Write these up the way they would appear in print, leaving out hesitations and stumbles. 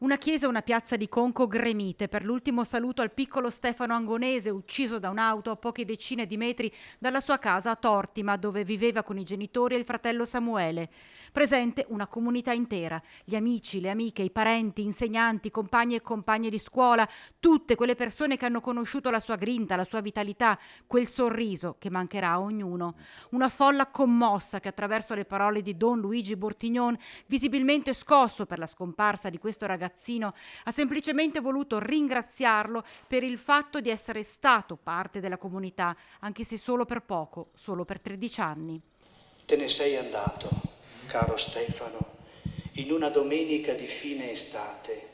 Una chiesa e una piazza di Conco gremite per l'ultimo saluto al piccolo Stefano Angonese, ucciso da un'auto a poche decine di metri dalla sua casa a Tortima, dove viveva con i genitori e il fratello Samuele. Presente una comunità intera, gli amici, le amiche, i parenti, insegnanti, compagni e compagne di scuola, tutte quelle persone che hanno conosciuto la sua grinta, la sua vitalità, quel sorriso che mancherà a ognuno. Una folla commossa che attraverso le parole di Don Luigi Bortignon, visibilmente scosso per la scomparsa di questo ragazzino, ha semplicemente voluto ringraziarlo per il fatto di essere stato parte della comunità, anche se solo per poco, solo per 13 anni. Te ne sei andato, caro Stefano, in una domenica di fine estate,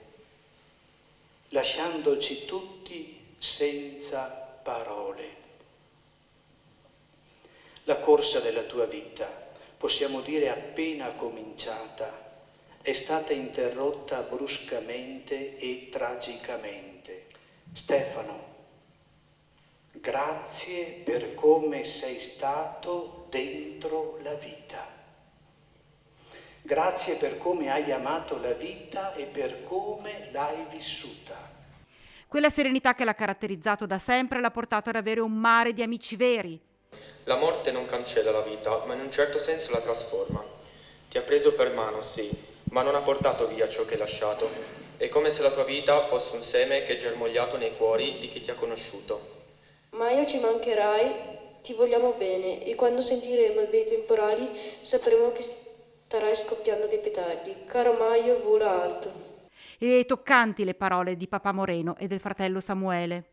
lasciandoci tutti senza parole. La corsa della tua vita, possiamo dire appena cominciata, è stata interrotta bruscamente e tragicamente. Stefano, grazie per come sei stato dentro la vita. Grazie per come hai amato la vita e per come l'hai vissuta. Quella serenità che l'ha caratterizzato da sempre l'ha portato ad avere un mare di amici veri. La morte non cancella la vita, ma in un certo senso la trasforma. Ti ha preso per mano, sì, ma non ha portato via ciò che hai lasciato. È come se la tua vita fosse un seme che è germogliato nei cuori di chi ti ha conosciuto. Maio, ci mancherai, ti vogliamo bene e quando sentiremo dei temporali sapremo che starai scoppiando dei petardi. Caro Maio, vola alto. E toccanti le parole di papà Moreno e del fratello Samuele.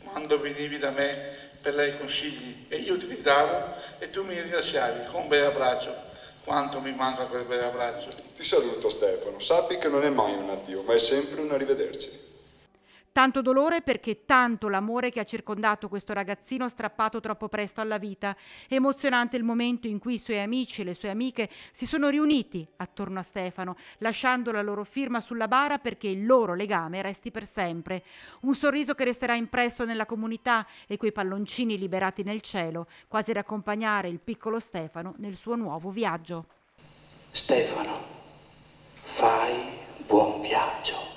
Quando venivi da me per dare consigli e io ti li davo e tu mi ringraziavi con un bel abbraccio. Quanto mi manca quel bel abbraccio. Ti saluto Stefano, sappi che non è mai un addio, ma è sempre un arrivederci. Tanto dolore perché tanto l'amore che ha circondato questo ragazzino strappato troppo presto alla vita. Emozionante il momento in cui i suoi amici e le sue amiche si sono riuniti attorno a Stefano, lasciando la loro firma sulla bara perché il loro legame resti per sempre. Un sorriso che resterà impresso nella comunità e quei palloncini liberati nel cielo, quasi ad accompagnare il piccolo Stefano nel suo nuovo viaggio. Stefano, fai buon viaggio.